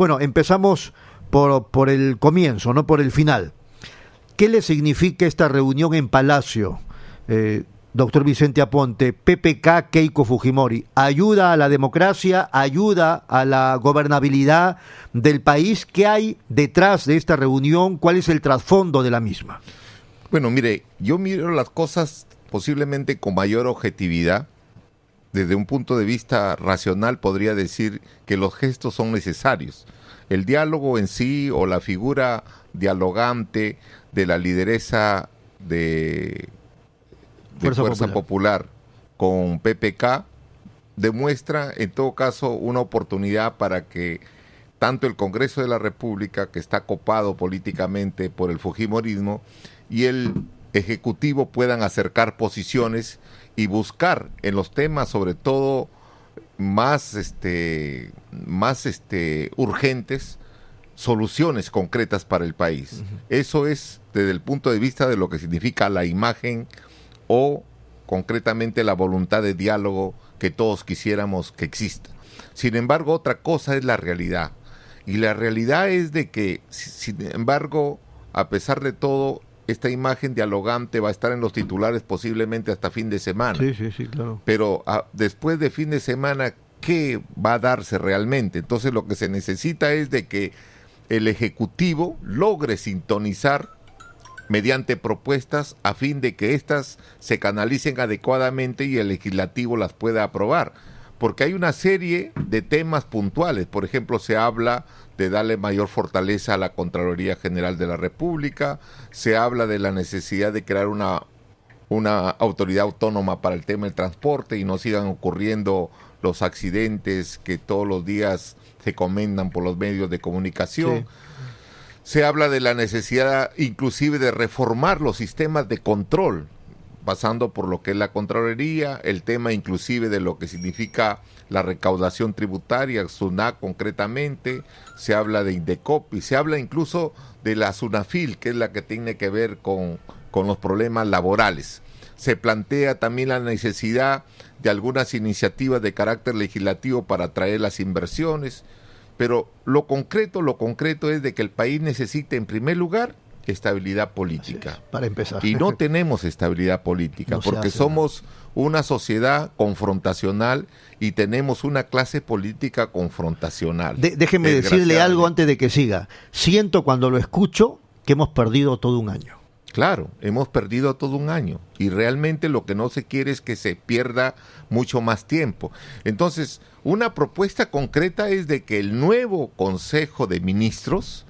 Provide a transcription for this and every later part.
Bueno, empezamos por el comienzo, no por el final. ¿Qué le significa esta reunión en Palacio, doctor Vicente Aponte? PPK, Keiko Fujimori, ¿ayuda a la democracia, ayuda a la gobernabilidad del país? ¿Qué hay detrás de esta reunión? ¿Cuál es el trasfondo de la misma? Bueno, mire, yo miro las cosas posiblemente con mayor objetividad. Desde un punto de vista racional podría decir que los gestos son necesarios. El diálogo en sí o la figura dialogante de la lideresa de Fuerza Popular con PPK demuestra en todo caso una oportunidad para que tanto el Congreso de la República, que está copado políticamente por el fujimorismo, y el Ejecutivo puedan acercar posiciones y buscar en los temas sobre todo más urgentes soluciones concretas para el país. Eso es desde el punto de vista de lo que significa la imagen o concretamente la voluntad de diálogo que todos quisiéramos que exista. Sin embargo, otra cosa es la realidad. Y la realidad es de que, sin embargo, a pesar de todo, esta imagen dialogante va a estar en los titulares posiblemente hasta fin de semana. Sí, claro. Pero después de fin de semana, ¿qué va a darse realmente? Entonces lo que se necesita es de que el Ejecutivo logre sintonizar mediante propuestas a fin de que éstas se canalicen adecuadamente y el Legislativo las pueda aprobar. Porque hay una serie de temas puntuales. Por ejemplo, se habla de darle mayor fortaleza a la Contraloría General de la República, se habla de la necesidad de crear una autoridad autónoma para el tema del transporte y no sigan ocurriendo los accidentes que todos los días se comentan por los medios de comunicación. Sí. Se habla de la necesidad inclusive de reformar los sistemas de control, pasando por lo que es la Contraloría, el tema inclusive de lo que significa la recaudación tributaria, SUNAT concretamente, se habla de Indecopi, se habla incluso de la SUNAFIL, que es la que tiene que ver con los problemas laborales. Se plantea también la necesidad de algunas iniciativas de carácter legislativo para atraer las inversiones, pero lo concreto es de que el país necesita en primer lugar estabilidad política. Para empezar. Y no tenemos estabilidad política, no porque somos una sociedad confrontacional y tenemos una clase política confrontacional. Déjeme decirle algo antes de que siga. Siento cuando lo escucho que hemos perdido todo un año. Claro, hemos perdido todo un año y realmente lo que no se quiere es que se pierda mucho más tiempo. Entonces, una propuesta concreta es de que el nuevo Consejo de Ministros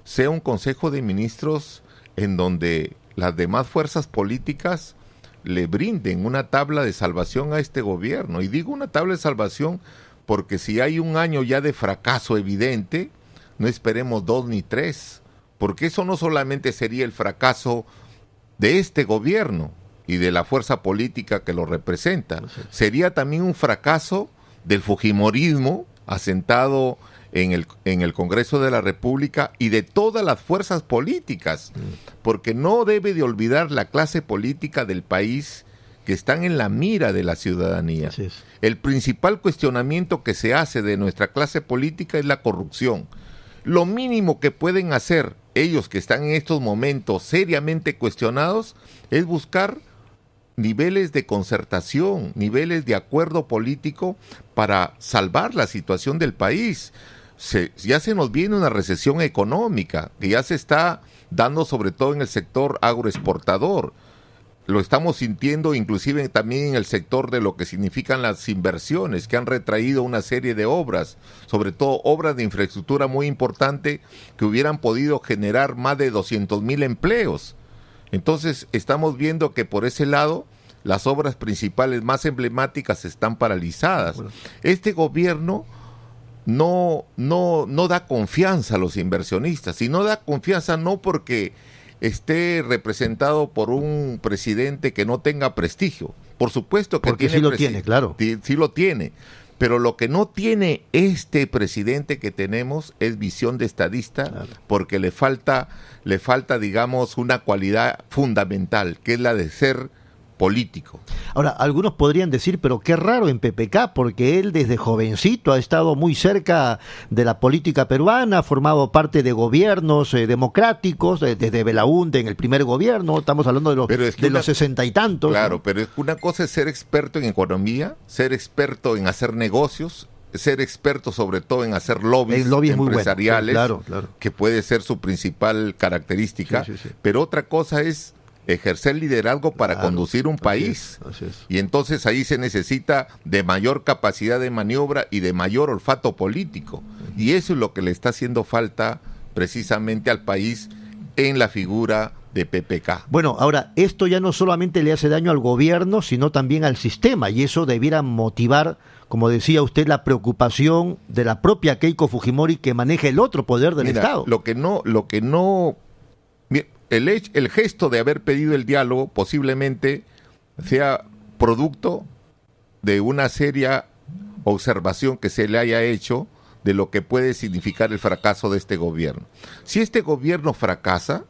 sea un Consejo de Ministros en donde las demás fuerzas políticas le brinden una tabla de salvación a este gobierno. Y digo una tabla de salvación porque si hay un año ya de fracaso evidente, no esperemos 2 ni 3, porque eso no solamente sería el fracaso de este gobierno y de la fuerza política que lo representa, sería también un fracaso del fujimorismo asentado en el Congreso de la República y de todas las fuerzas políticas, porque no debe de olvidar la clase política del país que están en la mira de la ciudadanía. El principal cuestionamiento que se hace de nuestra clase política es la corrupción. Lo mínimo que pueden hacer ellos que están en estos momentos seriamente cuestionados es buscar niveles de concertación, niveles de acuerdo político para salvar la situación del país. Ya se nos viene una recesión económica que ya se está dando sobre todo en el sector agroexportador. Lo estamos sintiendo inclusive también en el sector de lo que significan las inversiones que han retraído una serie de obras, sobre todo obras de infraestructura muy importante que hubieran podido generar más de 200,000 empleos. Entonces estamos viendo que por ese lado las obras principales más emblemáticas están paralizadas. Este gobierno no da confianza a los inversionistas, y no da confianza no porque esté representado por un presidente que no tenga prestigio. Por supuesto que porque sí lo tiene, claro. Sí lo tiene, pero lo que no tiene este presidente que tenemos es visión de estadista, claro, porque le falta, digamos, una cualidad fundamental, que es la de ser político. Ahora, algunos podrían decir, pero qué raro en PPK, porque él desde jovencito ha estado muy cerca de la política peruana, ha formado parte de gobiernos democráticos, desde Belaúnde en el primer gobierno, estamos hablando de los 60 y tantos. Claro, ¿no? pero es que una cosa es ser experto en economía, ser experto en hacer negocios, ser experto sobre todo en hacer lobbies empresariales, bueno. Claro. que puede ser su principal característica, sí. pero otra cosa es ejercer liderazgo para conducir un país. Así es. Y entonces ahí se necesita de mayor capacidad de maniobra y de mayor olfato político. Y eso es lo que le está haciendo falta precisamente al país en la figura de PPK. Bueno, ahora, esto ya no solamente le hace daño al gobierno, sino también al sistema, y eso debiera motivar, como decía usted, la preocupación de la propia Keiko Fujimori, que maneja el otro poder del Estado. El gesto de haber pedido el diálogo posiblemente sea producto de una seria observación que se le haya hecho de lo que puede significar el fracaso de este gobierno. Si este gobierno fracasa,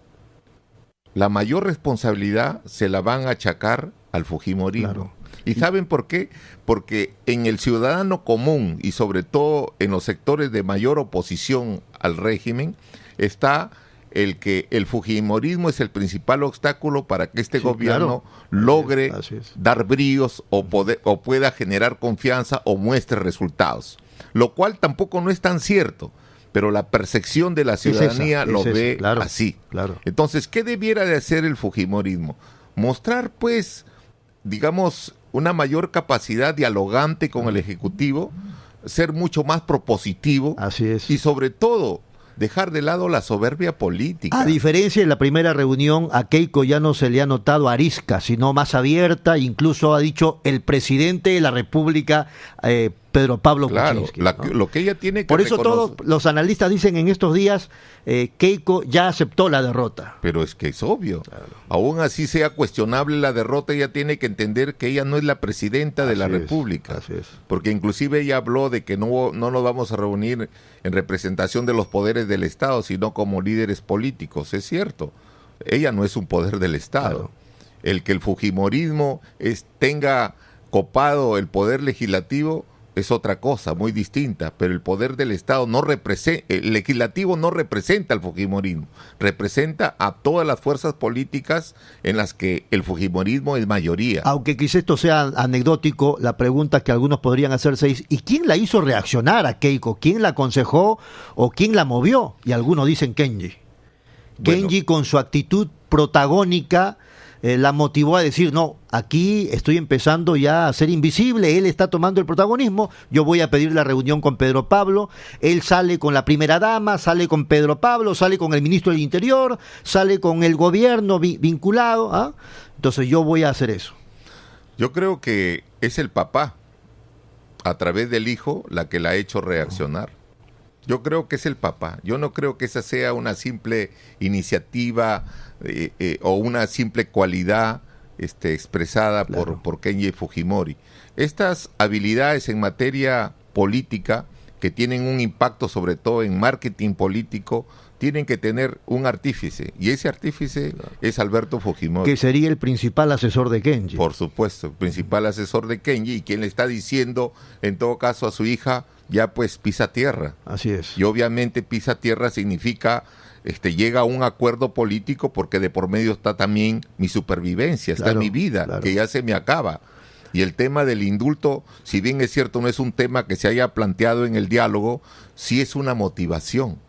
la mayor responsabilidad se la van a achacar al fujimorismo. Claro. ¿Y saben por qué? Porque en el ciudadano común y sobre todo en los sectores de mayor oposición al régimen está el que el fujimorismo es el principal obstáculo para que este gobierno logre dar bríos o pueda generar confianza o muestre resultados. Lo cual tampoco no es tan cierto, pero la percepción de la ciudadanía lo ve así. Claro. Entonces, ¿qué debiera de hacer el fujimorismo? Mostrar, pues, digamos, una mayor capacidad dialogante con el Ejecutivo, ser mucho más propositivo. Así es. Y sobre todo, dejar de lado la soberbia política. A diferencia de la primera reunión, a Keiko ya no se le ha notado arisca, sino más abierta, incluso ha dicho el presidente de la República, Pedro Pablo Kuczynski, ¿no? Lo que ella tiene que Por eso todos los analistas dicen en estos días, Keiko ya aceptó la derrota. Pero es que es obvio. Claro. Aún así sea cuestionable la derrota, ella tiene que entender que ella no es la presidenta de la República. Así es. Porque inclusive ella habló de que no nos vamos a reunir en representación de los poderes del Estado, sino como líderes políticos. Es cierto, ella no es un poder del Estado. Claro. El que el fujimorismo tenga copado el poder legislativo es otra cosa, muy distinta, pero el poder del Estado el legislativo no representa al fujimorismo, representa a todas las fuerzas políticas en las que el fujimorismo es mayoría. Aunque quizá esto sea anecdótico, la pregunta que algunos podrían hacerse es, ¿y quién la hizo reaccionar a Keiko? ¿Quién la aconsejó o quién la movió? Y algunos dicen Kenji. Kenji con su actitud protagónica la motivó a decir, no, aquí estoy empezando ya a ser invisible, él está tomando el protagonismo, yo voy a pedir la reunión con Pedro Pablo, él sale con la primera dama, sale con Pedro Pablo, sale con el ministro del Interior, sale con el gobierno vinculado, ¿ah? Entonces yo voy a hacer eso. Yo creo que es el papá, a través del hijo, la que la ha hecho reaccionar. Yo creo que es el papá. Yo no creo que esa sea una simple iniciativa o una simple cualidad expresada por Kenji Fujimori. Estas habilidades en materia política, que tienen un impacto sobre todo en marketing político, tienen que tener un artífice, y ese artífice es Alberto Fujimori. Que sería el principal asesor de Kenji. Por supuesto, el principal asesor de Kenji, y quien le está diciendo, en todo caso, a su hija, ya pues pisa tierra. Así es. Y obviamente pisa tierra significa, llega a un acuerdo político, porque de por medio está también mi supervivencia, está mi vida, que ya se me acaba. Y el tema del indulto, si bien es cierto, no es un tema que se haya planteado en el diálogo, sí es una motivación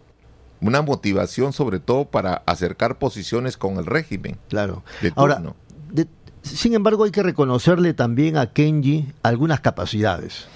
sobre todo para acercar posiciones con el régimen. Claro. Ahora, sin embargo, hay que reconocerle también a Kenji algunas capacidades.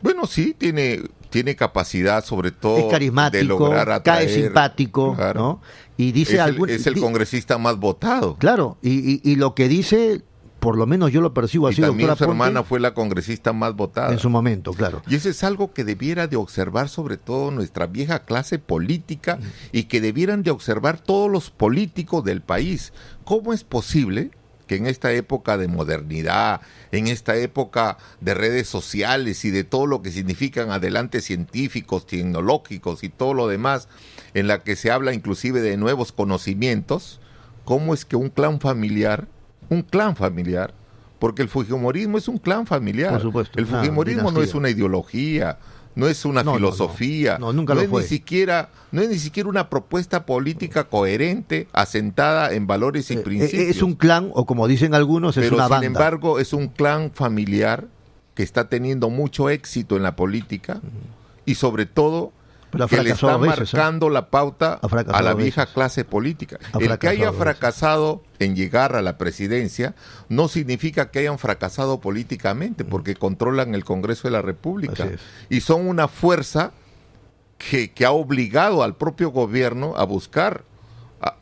Bueno, sí, tiene capacidad, sobre todo, es carismático, de lograr atraer, cae simpático, claro, ¿no? Y dice es el congresista más votado. Claro, y lo que dice, por lo menos yo lo percibo así, y también doctora su hermana Ponte, fue la congresista más votada. En su momento, claro. Y eso es algo que debiera de observar sobre todo nuestra vieja clase política y que debieran de observar todos los políticos del país. ¿Cómo es posible que en esta época de modernidad, en esta época de redes sociales y de todo lo que significan adelantes científicos, tecnológicos y todo lo demás, en la que se habla inclusive de nuevos conocimientos, cómo es que un clan familiar porque el fujimorismo es un clan familiar. Por supuesto, el fujimorismo no es dinastía. una ideología, no es una filosofía, nunca no lo es fue. no es ni siquiera una propuesta política coherente, asentada en valores y principios. Es un clan, o como dicen algunos, es Pero una sin banda. embargo es un clan familiar que está teniendo mucho éxito en la política y sobre todo Pero ha que le fracasado está a veces, marcando la pauta Ha fracasado a la a vieja veces. clase política. Ha El que fracasado haya a veces. fracasado en llegar a la presidencia no significa que hayan fracasado políticamente, porque controlan el Congreso de la República Así es. y son una fuerza que ha obligado al propio gobierno a buscar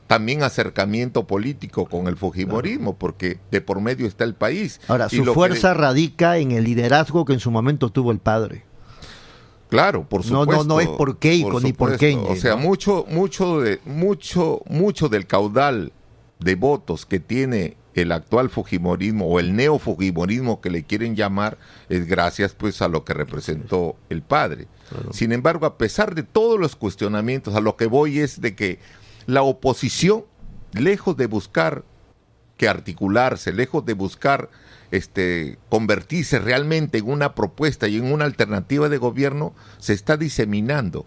también acercamiento político con el fujimorismo, porque de por medio está el país. Ahora, Y su lo que fuerza radica en el liderazgo que en su momento tuvo el padre. Claro, por No, supuesto. no es por Keiko ni por supuesto. Kenji, O sea, ¿no? mucho del caudal de votos que tiene el actual fujimorismo o el neofujimorismo que le quieren llamar es gracias pues a lo que representó el padre. Claro. Sin embargo, a pesar de todos los cuestionamientos, a lo que voy es de que la oposición, lejos de buscar que articularse, lejos de buscar convertirse realmente en una propuesta y en una alternativa de gobierno, se está diseminando.